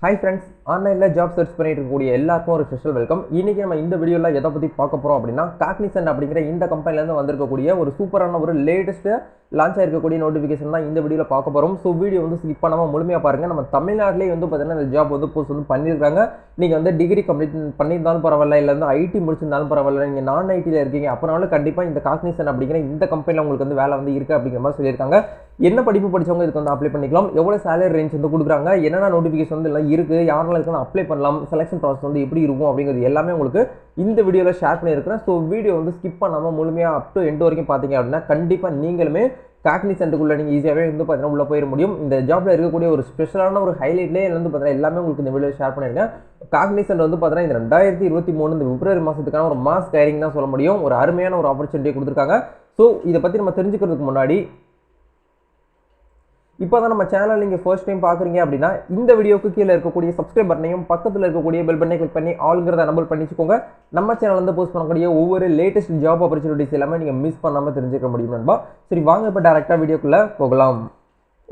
Hi friends, ஆன்லைன்ல job search பண்ணிட்டு இருக்கக்கூடிய எல்லாருக்கும் ஒரு ஸ்பெஷல் வெல்கம். இன்னைக்கு நம்ம இந்த வீடியோல எதை பத்தி பார்க்க போறோம் அப்படின்னா காக்னிசன்ட் அப்படிங்கிற இந்த கம்பெனில இருந்து வந்திருக்கக்கூடிய ஒரு சூப்பரான ஒரு லேட்டஸ்ட் லான்ச் ஆயிருக்கக்கூடிய நோட்டிஃபிகேஷன் தான் இந்த வீடியோல பார்க்க போறோம். ஸோ வீடியோ வந்து ஸ்கிப் பண்ணாம முழுமையா பாருங்க. நம்ம தமிழ்நாட்டிலேயே வந்து பார்த்தீங்கன்னா இந்த ஜாப் வந்து போஸ்ட் வந்து பண்ணியிருக்காங்க. நீங்க வந்து டிகிரி கம்ப்ளீட் பண்ணியிருந்தாலும் பரவாயில்ல, இல்லை வந்து ஐடி முடிச்சிருந்தாலும் பரவாயில்ல, நீங்க நான் ஐடியில் இருக்கீங்க அப்படினாலும் கண்டிப்பா இந்த காக்னிசன்ட் அப்படிங்கிற இந்த கம்பெனியில் உங்களுக்கு வந்து வேலை வந்து இருக்கு அப்படிங்கிற மாதிரி சொல்லியிருக்காங்க. என்ன படிப்பு படிச்சவங்க இதுக்கு வந்து அப்ளை பண்ணிக்கலாம், எவ்வளவு சேலரி ரேஞ்ச் வந்து கொடுக்குறாங்க, என்னென்ன நோட்டிஃபிகேஷன் வந்து எல்லாம் இருக்கு, யாரெல்லாம் இதுக்கு அப்ளை பண்ணலாம், செலக்ஷன் ப்ராசஸ் வந்து எப்படி இருக்கும் அப்படிங்கிறது எல்லாமே உங்களுக்கு இந்த வீடியோவில் ஷேர் பண்ணியிருக்கிறேன். ஸோ வீடியோ வந்து ஸ்கிப் பண்ணாமல் முழுமையாக அப் டு எண்ட் வரைக்கும் பார்த்தீங்க அப்படின்னா கண்டிப்பாக நீங்களுமே காக்னிசன்ட்டுக்குள்ளே நீங்கள் ஈஸியாகவே வந்து பார்த்தீங்கன்னா உள்ளே போயிட முடியும். இந்த ஜாப்பில் இருக்கக்கூடிய ஒரு ஸ்பெஷலான ஒரு ஹைலைட்லேயே வந்து பார்த்தீங்கன்னா எல்லாமே உங்களுக்கு இந்த வீடியோ ஷேர் பண்ணியிருக்கேன். காக்னிசன்ட் வந்து பார்த்தீங்கன்னா இந்த 2023 இந்த பிப்ரவரி மாதத்துக்கான ஒரு மாஸ் ஹைரிங் தான் சொல்ல முடியும். ஒரு அருமையான ஒரு ஆப்பர்ச்சுனிட்டியை கொடுத்துருக்காங்க. ஸோ இதை பற்றி நம்ம தெரிஞ்சுக்கிறதுக்கு முன்னாடி இப்போ தான் நம்ம சேனல் நீங்கள் ஃபர்ஸ்ட் டைம் பார்க்குறீங்க அப்படின்னா இந்த வீடியோக்கு கீழே இருக்கக்கூடிய சப்ஸ்கிரைப் பட்டனையும் பக்கத்தில் இருக்கக்கூடிய பெல் பட்டனை கிளிக் பண்ணி ஆல்ங்கிறத எனபிள் பண்ணிச்சுக்கோங்க. நம்ம சேனல் வந்து போஸ்ட் பண்ணக்கூடிய ஒவ்வொரு லேட்டஸ்ட் ஜாப் ஆப்பர்ச்சுனிட்டிஸ் எல்லாமே நீங்கள் மிஸ் பண்ணாமல் தெரிஞ்சுக்க முடியும் நண்பா. சரி வாங்க இப்போ டேரெக்டாக வீடியோக்குள்ளே போகலாம்.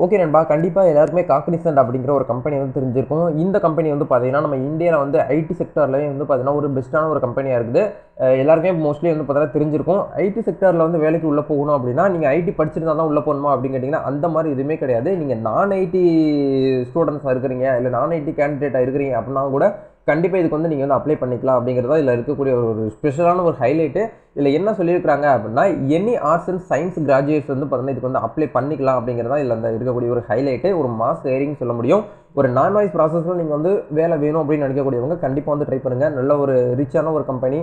ஓகே நண்பா, கண்டிப்பாக எல்லாருக்குமே காக்னிசன்ட் அப்படிங்கிற ஒரு கம்பெனி வந்து தெரிஞ்சிருக்கும். இந்த கம்பெனி வந்து பார்த்தீங்கன்னா நம்ம இந்தியாவில் வந்து ஐடி செக்டர்லேயே வந்து பார்த்தீங்கன்னா ஒரு பெஸ்ட்டான ஒரு கம்பெனியாக இருக்குது. எல்லாருமே மோஸ்ட்லி வந்து பார்த்தீங்கன்னா தெரிஞ்சிருக்கும். ஐடி செக்டரில் வந்து வேலைக்கு உள்ளே போகணும் அப்படின்னா நீங்கள் ஐடி படிச்சிருந்தா தான் உள்ளே போகணுமா அப்படின்னு கேட்டிங்கன்னா அந்த மாதிரி எதுவுமே கிடையாது. நீங்கள் நான் ஐடி ஸ்டூடெண்ட்ஸாக இருக்கிறீங்க, இல்லை நான் ஐடி கேண்டிடேட்டாக இருக்கிறீங்க அப்படின்னா கூட கண்டிப்பாக இதுக்கு வந்து நீங்கள் வந்து அப்ளை பண்ணிக்கலாம் அப்படிங்கிறதா இதில் இருக்கக்கூடிய ஒரு ஸ்பெஷலான ஒரு ஹைலைட்டு. இதில் என்ன சொல்லியிருக்காங்க அப்படின்னா any arts and science graduates வந்து பார்த்தீங்கன்னா இதுக்கு வந்து அப்ளை பண்ணிக்கலாம் அப்படிங்கிறதா இதில் அந்த இருக்கக்கூடிய ஒரு ஹைலைட்டு. ஒரு மாஸ் ஹைரிங் சொல்ல முடியும். ஒரு நான் வாய்ஸ் ப்ராசஸில் நீங்கள் வந்து வேலை வேணும் அப்படின்னு நினைக்கக்கூடியவங்க கண்டிப்பாக வந்து ட்ரை பண்ணுங்கள். நல்ல ஒரு ரிச்சான ஒரு கம்பெனி,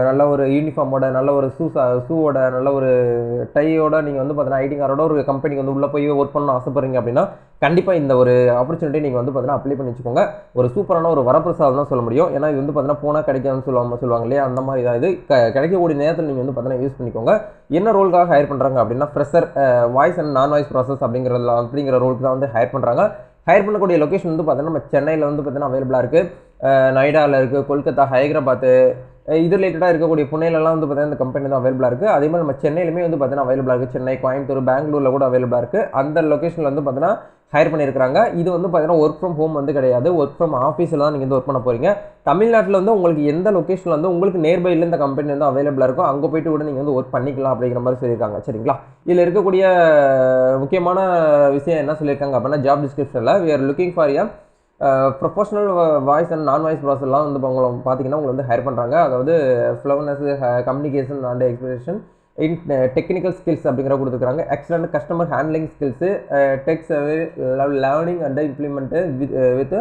நல்ல ஒரு யூனிஃபார்மோட, நல்ல ஒரு ஷூவோட, நல்ல ஒரு டையோட நீங்கள் வந்து பார்த்தீங்கன்னா ஐடி கார்டோட ஒரு கம்பெனிக்கு வந்து உள்ளே போய் ஒர்க் பண்ணணும் ஆசைப்படுறீங்க அப்படின்னா கண்டிப்பாக இந்த ஒரு ஆப்பர்ச்சுனிட்டி நீங்கள் வந்து பார்த்தீங்கன்னா அப்ளை பண்ணி வச்சுக்கோங்க. ஒரு சூப்பரான ஒரு வரப்பிரசாதம் தான் சொல்ல முடியும். ஏன்னா இது வந்து பார்த்தீங்கன்னா போனால் கிடைக்காதுன்னு சொல்லுவாங்க இல்லையா, அந்த மாதிரி தான் இது. கிடைக்கக்கூடிய நேரத்தில் நீங்கள் வந்து பார்த்தீங்கன்னா யூஸ் பண்ணிக்கோங்க. என்ன ரோலுக்காக ஹையர் பண்ணுறாங்க அப்படின்னா fresher voice and non voice process அப்படிங்கிற ரோலுக்கு தான் வந்து ஹையர் பண்ணுறாங்க. ஹையர் பண்ணக்கூடிய லொக்கேஷன் வந்து பார்த்தீங்கன்னா நம்ம சென்னையில் வந்து பார்த்தீங்கன்னா அவைலபிளாக இருக்குது, நொய்டாவில் இருக்குது, கொல்கத்தா, ஹைதராபாத்து, இது ரிலேட்டடாக இருக்கக்கூடிய புனேலெல்லாம் வந்து பார்த்தீங்கன்னா இந்த கம்பெனி தான் அவைலபிளாக இருக்குது. அதே மாதிரி நம்ம சென்னையிலுமே வந்து பார்த்தீங்கன்னா அவைலபிளாக இருக்குது. சென்னை, கோயம்புத்தூர், பெங்களூரில் கூட அவைலபிளாக இருக்குது. அந்த லொக்கேஷனில் வந்து பார்த்தீங்கன்னா ஹையர் பண்ணியிருக்காங்க. இது வந்து பார்த்தீங்கன்னா ஒர்க் ஃப்ரம் ஹோம் வந்து கிடையாது, ஒர்க் ஃப்ரம் ஆஃபீஸில் தான் நீங்கள் வந்து ஒர்க் பண்ண போகிறீங்க. தமிழ்நாட்டில் வந்து உங்களுக்கு எந்த லொக்கேஷனில் வந்து உங்களுக்கு நியர்பையில் இந்த கம்பெனி வந்து அவைலபிளாக இருக்கும் அங்கே போய்ட்டு கூட நீங்கள் வந்து ஒர்க் பண்ணிக்கலாம் அப்படிங்கிற மாதிரி சொல்லியிருக்காங்க. சரிங்களா, இதில் இருக்கக்கூடிய முக்கியமான விஷயம் என்ன சொல்லியிருக்காங்க அப்படின்னா ஜாப் டிஸ்கிரிப்ஷனில் we are looking for a professional voice and non voice ப்ராசஸ்லாம் வந்து உங்களை பார்த்தீங்கன்னா உங்களை வந்து ஹையர் பண்ணுறாங்க. அதாவது fluency, communication and expression in technical skills அப்படிங்கிற கொடுத்துருக்காங்க. எக்ஸலண்ட் கஸ்டமர் ஹேண்ட்லிங் ஸ்கில்ஸு, டெக்ஸ் learning and implement with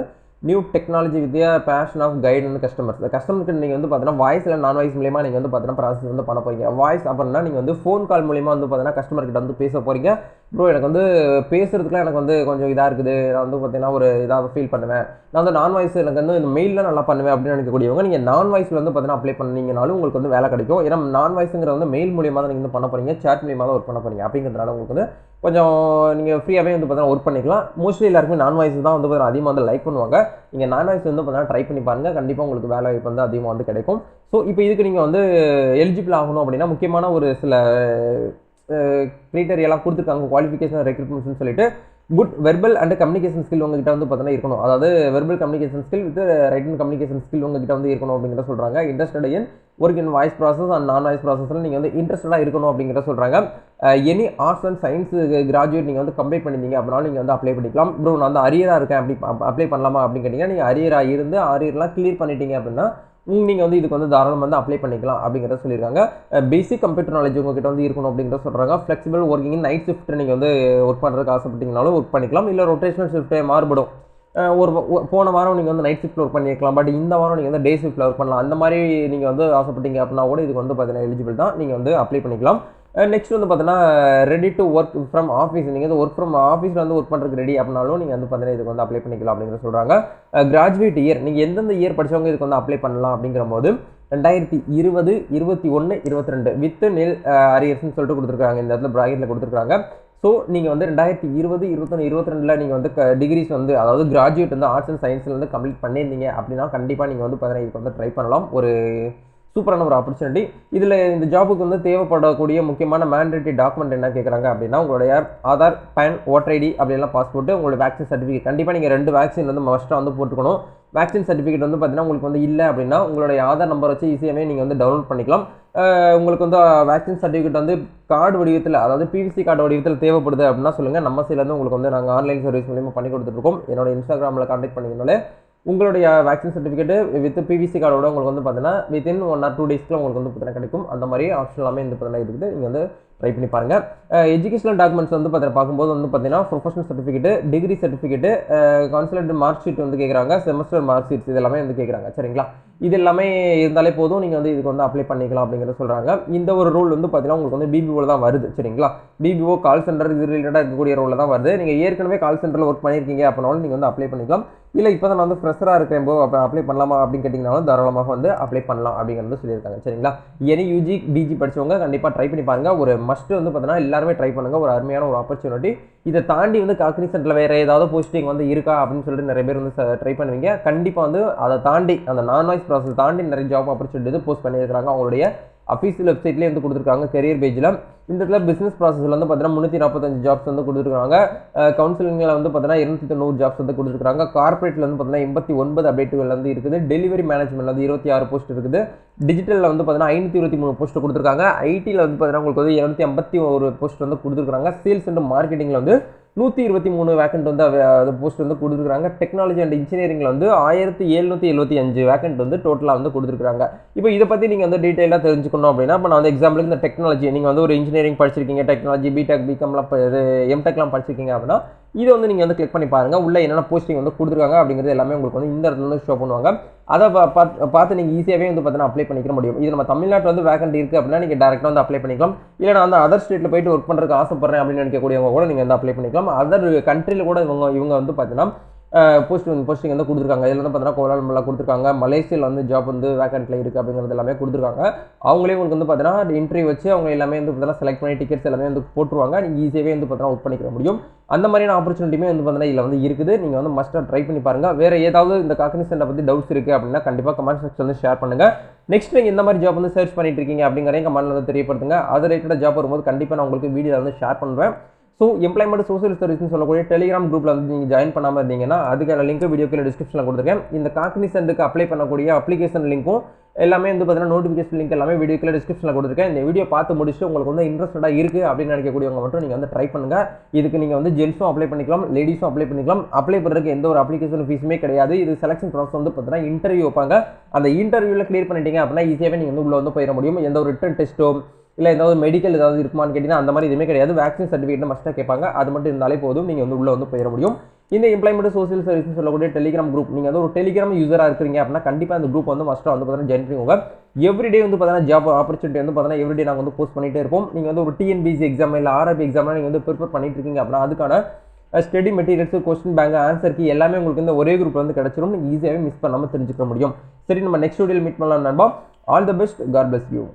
new technology with passion of guide வந்து கஸ்டமருக்கு நீங்கள் வந்து பார்த்தீங்கன்னா வாய்ஸ் இல்லை நான் வாய்ஸ் மூலியமாக நீங்கள் வந்து பார்த்தீங்கன்னா ப்ராசஸ் வந்து பண்ண போகிறீங்க. வாய்ஸ் அப்படின்னா நீங்கள் வந்து ஃபோன் கால் மூலியமாக வந்து பார்த்தீங்கன்னா கஸ்டமர்கிட்ட வந்து பேச போகிறீங்க. ப்ரோ எனக்கு வந்து பேசுறதுக்குலாம் எனக்கு வந்து கொஞ்சம் இதாக இருக்குது, நான் வந்து பார்த்தீங்கன்னா ஒரு இதாக ஃபீல் பண்ணுவேன், நான் வந்து நான் வாய்ஸ் எனக்கு வந்து இந்த மெயிலில் நல்லா பண்ணுவேன் அப்படின்னு நினைக்கக்கூடியவங்க நீங்கள் நான் வாய்ஸில் வந்து பார்த்தீங்கன்னா அப்ளை பண்ணீங்கனாலும் உங்களுக்கு வந்து வேலை கிடைக்கும். ஏன்னா நான் வாய்ஸுங்கிற வந்து மெயில் மூலியமாக தான் நீங்கள் வந்து பண்ண போகிறீங்க, சேட் மூலியமாக தான் ஒர்க் பண்ண போகிறீங்க. அப்படிங்கிறதுனால உங்களுக்கு வந்து கொஞ்சம் நீங்கள் ஃப்ரீயாகவே வந்து பார்த்தீங்கன்னா ஒர்க் பண்ணிக்கலாம். மோஸ்ட்லி எல்லாருக்குமே நான் வாய்ஸ் தான் வந்து பார்த்தீங்கன்னா அதிகமாக வந்து லைக் பண்ணுவாங்க. நீங்கள் நான் வாய்ஸ் வந்து பார்த்தீங்கன்னா ட்ரை பண்ணி பாருங்கள், கண்டிப்பாக உங்களுக்கு வேலை வாய்ப்பு வந்து அதிகமாக வந்து கிடைக்கும். ஸோ இப்போ இதுக்கு நீங்கள் வந்து எலிஜிபிள் ஆகணும் அப்படின்னா முக்கியமான ஒரு சில கிரைட்டீரியாலாம் கொடுத்துருக்காங்க. குவாலிஃபிகேஷன் ரெக்ரூட்மெண்ட்னு சொல்லிட்டு good verbal and communication skill உங்ககிட்ட வந்து பார்த்தீங்கன்னா இருக்கணும். அதாவது verbal communication skill with writing communication skill உங்ககிட்ட வந்து இருக்கணும் அப்படிங்கிற சொல்கிறாங்க. Interested in work in voice process and non voice ப்ராசஸில் நீங்கள் வந்து இன்ட்ரெஸ்டடாக இருக்கணும் அப்படிங்கிற சொல்கிறாங்க. Any arts and science graduate நீங்கள் வந்து கம்ப்ளீட் பண்ணிட்டீங்க அப்படின்னா நீங்கள் வந்து அப்ளை பண்ணிக்கலாம். ப்ரோ நான் வந்து அரியராக இருக்கேன், அப்படி அப்ளை பண்ணலாமா அப்படின்னு கேட்டிங்கன்னா நீங்கள் அரியராக இருந்து அரியர்லாம் கிளியர் பண்ணிட்டீங்க அப்படின்னா நீங்கள் வந்து இதுக்கு வந்து தாராளம் வந்து அப்ளை பண்ணிக்கலாம் அப்படிங்கிறத சொல்லியிருக்காங்க. பேசிக் கம்ப்யூட்டர் நாலேஜ் உங்ககிட்ட வந்து இருக்கணும் அப்படிங்கிறத சொல்கிறாங்க. ஃப்ளெக்சிபிள் ஒர்க்கிங் நைட் ஷிஃப்ட் நீங்கள் வந்து ஒர்க் பண்ணுறதுக்கு ஆசைப்பட்டீங்கனாலும் ஒர்க் பண்ணிக்கலாம். இல்லை ரொட்டேஷனல் ஷிஃப்ட்டே மாறுபடும். ஒரு போன வாரம் நீங்கள் வந்து நைட் ஷிஃப்ட்டில் ஒர்க் பண்ணிக்கலாம், பட் இந்த வாரம் நீங்கள் வந்து டே ஷிஃப்ட்டில் ஒர்க் பண்ணலாம். அந்த மாதிரி நீங்கள் வந்து ஆசைப்பட்டீங்க அப்படின்னா கூட இதுக்கு வந்து பார்த்தீங்கன்னா எலிஜிபிள் தான், நீங்கள் வந்து அப்ளை பண்ணிக்கலாம். நெக்ஸ்ட் வந்து பார்த்தீங்கன்னா ready to work from office, நீங்கள் வந்து ஒர்க் ஃப்ரம் ஆஃபீஸில் வந்து ஒர்க் பண்ணுறதுக்கு ரெடி அப்படின்னாலும் நீங்கள் வந்து பார்த்தீங்கன்னா இதுக்கு வந்து அப்ளை பண்ணிக்கலாம் அப்படிங்கிற சொல்கிறாங்க. கிராஜுவேட் இயர் நீங்கள் எந்தெந்த இயர் படித்தவங்க இதுக்கு வந்து அப்ளை பண்ணலாம் அப்படிங்கிற போது 2020, 21, 22 வித் நில் அரியர்ஸ்ன்னு சொல்லிட்டு கொடுத்துருக்காங்க. இந்த இடத்துல ப்ராக்கெட்டில் கொடுத்துருக்காங்க. ஸோ நீங்கள் வந்து 2020, 21, 22 நீங்கள் வந்து டிகிரிஸ் வந்து அதாவது கிராஜுவேட் வந்து ஆர்ட்ஸ் அண்ட் சயின்ஸில் வந்து கம்ப்ளீட் பண்ணியிருந்தீங்க அப்படின்னா கண்டிப்பாக நீங்கள் வந்து பார்த்தீங்கன்னா இதுக்கு வந்து ட்ரை பண்ணலாம். ஒரு சூப்பரான ஒரு ஆப்பர்ச்சுனிட்டி. இதில் இந்த ஜாபுக்கு வந்து தேவைப்படக்கூடிய முக்கியமான மேண்டேட்டரி டாக்குமெண்ட் என்ன கேட்குறாங்க அப்படின்னா, உங்களுடைய ஆதார், பேன், ஓட்டர் ஐடி அப்படிலாம் பாஸ்போர்ட், உங்களோட வேக்சின் சர்டிஃபிகேட். கண்டிப்பாக நீங்கள் 2 வேக்சின் வந்து மஸ்ட்டாக வந்து போட்டுக்கணும். வேக்சின் சர்டிஃபிகேட் வந்து பார்த்தீங்கன்னா உங்களுக்கு வந்து இல்லை அப்படின்னா உங்களுடைய ஆதார் நம்பர் வச்சு ஈஸியாகவே நீங்கள் வந்து டவுன்லோட் பண்ணிக்கலாம். உங்களுக்கு வந்து வேக்சின் சர்டிஃபிகேட் வந்து கார்டு வடிவத்தில், அதாவது பிவிசி கார்டு வடிவத்தில் தேவைப்படுது அப்படின்னா சொல்லுங்கள். நம்ம சைட்லேருந்து உங்களுக்கு வந்து நாங்கள் ஆன்லைன் சர்வீஸ் மூலியமாக பண்ணி கொடுத்துருக்கோம். என்னோட இன்ஸ்டாகிராமில் கான்டாக்ட் பண்ணிங்கனாலே உங்களுடைய வேக்சின் சர்டிஃபிகேட் வித் பிவிசி கார்டோட உங்களுக்கு வந்து பார்த்தீங்கன்னா வித்தின் 1 or 2 டேஸ்க்குள்ள உங்களுக்கு வந்து பார்த்தீங்கன்னா கிடைக்கும். அந்த மாதிரி ஆப்ஷன் எல்லாமே வந்து பார்த்தீங்கன்னா இருக்குது. நீங்கள் வந்து ட்ரை பண்ணி பாருங்கள். எஜுகேஷனல் டாக்குமெண்ட்ஸ் வந்து பார்த்தீங்கன்னா பார்க்கும்போது வந்து பார்த்தீங்கன்னா professional certificate, degree certificate, consulate mark sheet வந்து கேட்குறாங்க, செமஸ்டர் மார்க் ஷீட்ஸ் இது எல்லாமே வந்து கேட்குறாங்க. சரிங்களா, இது எல்லாமே இருந்தாலே போதும், நீங்கள் வந்து இதுக்கு வந்து அப்ளை பண்ணிக்கலாம் அப்படிங்கிறத சொல்கிறாங்க. இந்த ஒரு ரூல் வந்து பார்த்தீங்கன்னா உங்களுக்கு வந்து பிபிஓவில் தான் வருது. சரிங்களா, பிபிஓ கால் சென்டர் இது ரிலேட்டடாக இருக்கக்கூடிய ரோலில் தான் வருது. நீங்கள் ஏற்கனவே கால் சென்டரில் ஒர்க் பண்ணியிருக்கீங்க அப்படின்னாலும் நீங்கள் வந்து அப்ளை பண்ணிக்கலாம். இல்லை இப்போ தான் நான் வந்து ஃப்ரெஷராக இருக்கேன் அப்ளை பண்ணலாமா அப்படின்னு கேட்டிங்கனாலும் தாராளமாக வந்து அப்ளை பண்ணலாம் அப்படிங்கிறது சொல்லியிருக்காங்க. சரிங்களா, எனி யூஜி பிஜி படித்தவங்க கண்டிப்பாக ட்ரை பண்ணி பாருங்கள். ஒரு மஸ்ட்டு வந்து பார்த்தீங்கன்னா எல்லாருமே ட்ரை பண்ணுங்கள். ஒரு அருமையான ஒரு ஆப்பர்ச்சுனிட்டி. இதை தாண்டி வந்து காக்னிசென்ட்டில் வேறு ஏதாவது போஸ்டிங் வந்து இருக்கா அப்படின்னு சொல்லிட்டு நிறைய பேர் வந்து ட்ரை பண்ணுவீங்க. கண்டிப்பாக வந்து அதை தாண்டி அந்த நான் வாய்ஸ் ப்ராசஸ் தாண்டி நிறைய ஜாப் ஆப்பர்ச்சுனிட்டி போஸ்ட் பண்ணியிருக்காங்க. அவங்களுடைய அஃபீஷியல் வெப்சைட்லேயே வந்து கொடுத்துருக்காங்க கெரியர் பேஜில். இந்த இடத்துல பிஸ்னஸ் ப்ராசஸில் வந்து பார்த்தீங்கன்னா 345 ஜாப்ஸ் வந்து கொடுத்துருக்காங்க. கவுன்சிலிங்கில் வந்து பார்த்தீங்கன்னா 290 ஜாப்ஸ் வந்து கொடுத்துருக்காங்க. கார்பரேட்டில் வந்து பார்த்தீங்கன்னா 89 அப்டேட்டுகள் வந்து இருக்குது. டெலிவரி மேனேஜ்மெண்ட்டில் வந்து 26 போஸ்ட் இருக்குது. டிஜிட்டலில் வந்து பார்த்தீங்கன்னா 523 போஸ்ட் கொடுத்துருக்காங்க. ஐடியில் வந்து பார்த்தீங்கன்னா உங்களுக்கு வந்து 251 போஸ்ட் வந்து கொடுத்துருக்காங்க. சேல்ஸ் அண்ட் மார்க்கெட்டிங்கில் வந்து 123 வேக்கண்ட் வந்து போஸ்ட் வந்து கொடுத்துருக்காங்க. டெக்னாலஜி அண்ட் இன்ஜினியரிங்கில் வந்து 1775 வேக்கண்ட் வந்து டோட்டலாக வந்து கொடுத்துருக்காங்க. இப்போ இதை பற்றி நீங்கள் வந்து டீட்டெயிலாக தெரிஞ்சுக்கணும் அப்படின்னா, இப்போ நான் வந்து எக்ஸாம்பிளுக்கு இந்த டெக்னாலஜி நீங்கள் வந்து ஒரு இன்ஜினியரிங் படிச்சிருக்கீங்க, டெக்னாலஜி பிடெக் பிகாம்லாம் எம்டெக்லாம் படிச்சிருக்கீங்க அப்படின்னா இதை வந்து நீங்கள் வந்து கிளிக் பண்ணி பாருங்கள். உள்ள என்னென்ன போஸ்டிங் வந்து கொடுத்துருக்காங்க அப்படிங்கிறது எல்லாமே உங்களுக்கு வந்து இந்த இடத்துல வந்து ஷோ பண்ணுவாங்க. அதை பார்த்து நீங்கள் ஈஸியாகவே வந்து பார்த்தீங்கன்னா அப்ளை பண்ணிக்க முடியும். இது நம்ம தமிழ்நாட்டில் வந்து வேக்கண்ட் இருக்குது அப்படின்னா நீங்கள் டேரெக்டாக வந்து அப்ளை பண்ணிக்கலாம். இல்லை நான் வந்து அதர் ஸ்டேட்டில் போயிட்டு ஒர்க் பண்ணுறதுக்கு ஆசைப்படுறேன் அப்படின்னு நினைக்கக்கூடியவங்க கூட நீங்கள் வந்து அப்ளை பண்ணிக்கலாம். அதர் கண்ட்ரியில் கூட இவங்க வந்து பார்த்தீங்கன்னா போஸ்டிங் வந்து கொடுத்துருக்காங்க. இதில் வந்து பார்த்தீங்கன்னா கோலாலம்பூரில் கொடுத்துருக்காங்க. மலேசியாவில் வந்து ஜாப் வந்து வேக்கண்ட்டில் இருக்குது அப்படிங்கிறது எல்லாமே கொடுத்துருக்காங்க. அவங்களே உங்களுக்கு வந்து பார்த்தீங்கன்னா இன்டர்வியூ வச்சு அவங்க எல்லாமே வந்து பார்த்தீங்கன்னா செலக்ட் பண்ணி டிக்கெட்ஸ் எல்லாமே வந்து போட்டுருவாங்க. நீங்கள் ஈஸியாகவே வந்து பார்த்தீங்கன்னா ஒர்க் பண்ணிக்க முடியும். அந்த மாதிரியான ஆப்பர்ச்சுனிட்டியுமே வந்து பார்த்தீங்கன்னா இதில் வந்து இருக்குது. நீங்கள் வந்து மஸ்ட்டாக ட்ரை பண்ணி பாருங்கள். வேறு ஏதாவது இந்த காக்னிசென்ட்டை பற்றி டவுட்ஸ் இருக்குது அப்படின்னா கண்டிப்பாக கமெண்ட் செக்ஷன் வந்து ஷேர் பண்ணுங்கள். நெக்ஸ்ட் நீங்கள் இந்த மாதிரி ஜாப் வந்து சர்ச் பண்ணிட்டு இருக்கீங்க அப்படிங்கிறதையும் கமெண்ட்டில் வந்து தெரியப்படுத்துங்க. அது ரிலேட்டட் ஜாப் வரும்போது கண்டிப்பாக நான் உங்களுக்கு வீடியோ வந்து ஷேர் பண்ணுவேன். ஸோ எம்ப்ளாய்மெண்ட் சோசியல் சர்வீஸ்னு சொல்லக்கூடிய டெலிகிராம் குரூப்பில் வந்து நீங்கள் ஜாயின் பண்ணாமல் இருந்தீங்கன்னா அதுக்கான லிங்க் வீடியோ கீழே டிஸ்கிரிப்ஷனில் கொடுத்துருக்கேன். இந்த காக்னிசென்ட்டுக்கு அப்ளை பண்ணக்கூடிய அப்ளிகேஷன் லிங்க்கும் எல்லாமே வந்து பார்த்தீங்கன்னா நோட்டிஃபிகேஷன் லிங்க் எல்லாமே வீடியோ கீழே டிஸ்கிரிப்ஷனில் கொடுத்துருக்கேன். இந்த வீடியோ பார்த்து முடிச்சுட்டு உங்களுக்கு வந்து இன்ட்ரெஸ்டடாக இருக்குது அப்படின்னு நினைக்கக்கூடியவங்க மட்டும் நீங்கள் வந்து ட்ரை பண்ணுங்கள். இதுக்கு நீங்கள் வந்து ஜென்ஸும் அப்ளை பண்ணிக்கலாம், லேடிஸும் அப்ளை பண்ணிக்கலாம். அப்ளை பண்ணுறதுக்கு எந்த ஒரு அப்ளிகேஷன் ஃபீஸுமே கிடையாது. இது செலக்ஷன் ப்ராசஸ் வந்து பார்த்தீங்கன்னா இன்டர்வியூ வைப்பாங்க. அந்த இன்டர்வியூவில் கிளியர் பண்ணிட்டீங்க அப்படின்னா ஈஸியாகவே நீங்கள் வந்து உள்ளே வந்து போயிட முடியும். எந்த ஒரு ரிட்டன் டெஸ்ட்டோ இல்லை ஏதாவது மெடிக்கல் ஏதாவது இருக்குமான்னு கேட்டிங்கன்னா அந்த மாதிரி எதுவுமே கிடையாது. வேக்சின் சர்டிஃபிகேட் மஸ்ட்டாக கேட்பாங்க. அது மட்டும் இருந்தாலே போதும், நீங்கள் வந்து உள்ளே வந்து போயிட முடியும். இந்த எம்ப்ளாய்மெண்ட் சோசியல் சர்வீஸ் சொல்லக்கூடிய டெலிகிராம் குரூப் நீங்கள் வந்து ஒரு டெலிகிராம் யூஸராக இருக்கிறீங்க அப்படின்னா கண்டிப்பாக அந்த குரூப் வந்து மஸ்ட்டாக வந்து பார்த்தீங்கன்னா ஜாயின் பண்ணிக்கோங்க. எவ்ரிடே வந்து பார்த்தீங்கன்னா ஜாப் ஆப்பர்ச்சுனிட்டி வந்து பார்த்தீங்கன்னா எவ்ரிடே நாங்கள் வந்து போஸ்ட் பண்ணிகிட்டே இருப்போம். நீங்கள் வந்து ஒரு டிஎன்பிசி எக்ஸாம் இல்லை ஆர்ஆர்பி எக்ஸாம்லாம் நீங்கள் வந்து ப்ரிப்பேர் பண்ணிட்டு இருக்கீங்க அப்படின்னா அதுக்கான study materials, question bank, answer key எல்லாமே உங்களுக்கு இந்த ஒரே குரூப் வந்து கிடைச்சிடும். நீங்கள் ஈஸியாகவே மிஸ் பண்ணாமல் தெரிஞ்சுக்க முடியும். சரி, நம்ம நெக்ஸ்ட் வீடியோவில் மீட் பண்ணலாம் நண்பா. All the best. God bless you.